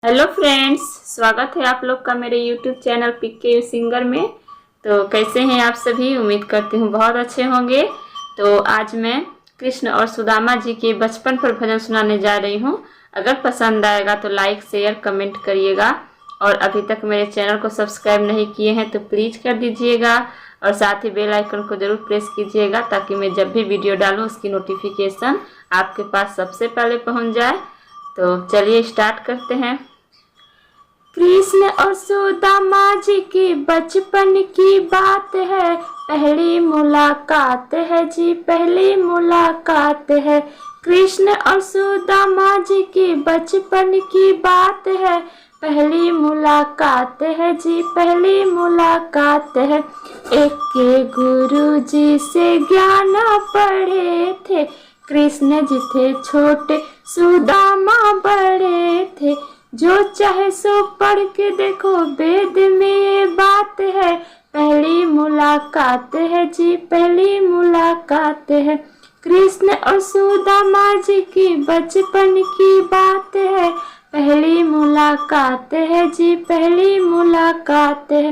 Hello friends, स्वागत है आप लोग का मेरे यूट्यूब चैनल पीके सिंगर में। तो कैसे हैं आप सभी? उम्मीद करती हूँ बहुत अच्छे होंगे। तो आज मैं कृष्ण और सुदामा जी के बचपन पर भजन सुनाने जा रही हूँ। अगर पसंद आएगा तो लाइक शेयर कमेंट करिएगा, और अभी तक मेरे चैनल को सब्सक्राइब नहीं किए हैं तो प्लीज़ कर दीजिएगा, और साथ ही बेल आइकन को ज़रूर प्रेस कीजिएगा ताकि मैं जब भी वीडियो डालूँ उसकी नोटिफिकेशन आपके पास सबसे पहले पहुँच जाए। तो चलिए स्टार्ट करते हैं। कृष्ण और सुदामा जी की बचपन की बात है, पहली मुलाकात है जी, पहली मुलाकात है। कृष्ण और सुदामा जी की बचपन की बात है, पहली मुलाकात है जी, पहली मुलाकात है। एक के गुरु जी से ज्ञान पढ़े थे, कृष्ण जी थे छोटे सुदामा बड़े थे। जो चाहे सो पढ़ के देखो, वेद में ये बात है, पहली मुलाकात है जी, पहली मुलाकात है। कृष्ण और सुदामा जी की बचपन की बात है, पहली मुलाकात है जी, पहली मुलाकात है।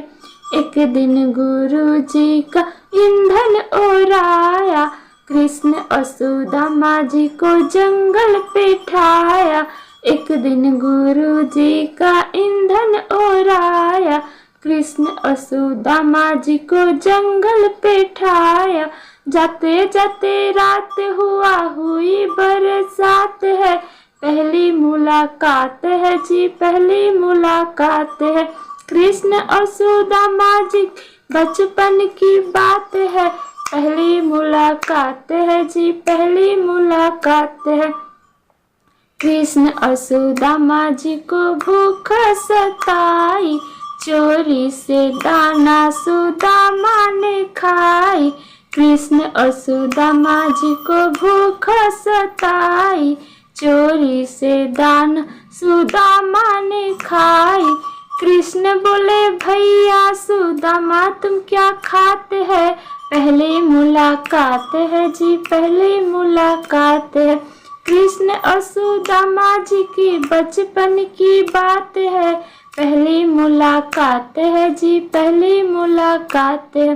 एक दिन गुरु जी का ईंधन ओराया, कृष्ण और सुदामा जी को जंगल पे ठाया। एक दिन गुरु जी का ईंधन ओराया, कृष्ण और सुदामा जी को जंगल पे ठाया। जाते जाते रात हुआ, हुई बरसात है, पहली मुलाकात है जी, पहली मुलाकात है। कृष्ण और सुदामा जी बचपन की बात है, पहली मुलाकात है जी, पहली मुलाकात है। कृष्ण और सुदामा जी को भूख सताई, चोरी से दाना सुदामा ने खाई। कृष्ण और सुदामा जी को भूख सताई, चोरी से दाना सुदामा ने खाई। कृष्ण बोले भैया सुदामा तुम क्या खाते हैं, पहली मुलाकात है जी, पहली मुलाकात है। कृष्ण और सुदामा जी की बचपन की बात है, पहली मुलाकात है जी, पहली मुलाकात है।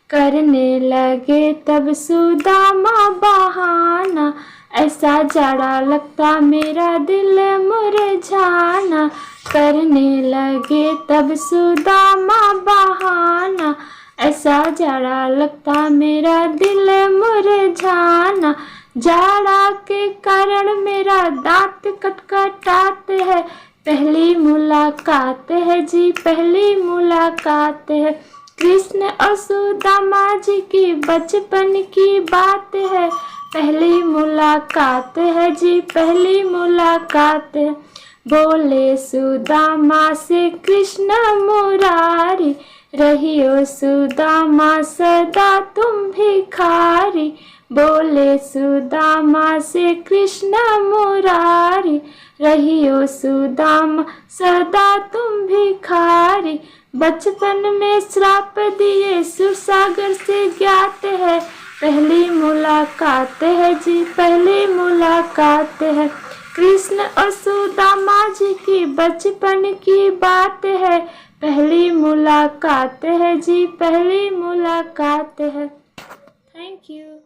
करने लगे तब सुदामा बहाना, ऐसा जाड़ा लगता मेरा दिल मुरझाना। करने लगे तब सुदामा बहाना, ऐसा जाड़ा लगता मेरा दिल मुरझाना। जाड़ा के कारण मेरा दांत कटकटाते है, पहली मुलाकात है जी, पहली मुलाकात है। कृष्ण और सुदामा जी की बचपन की बात है, पहली मुलाकात है जी, पहली मुलाकात है। बोले सुदामा से कृष्ण मुरारी, रहियो सुदामा सदा तुम भिखारी। बोले सुदामा से कृष्ण मुरारी, रहियो सुदामा सदा तुम भिखारी। बचपन में श्राप दिए सुरसागर से ज्ञात है, पहली मुलाकात है जी, पहली मुलाकात है। कृष्ण और सुदामा जी की बचपन की बात है, पहली मुलाकात है जी, पहली मुलाकात है। Thank you.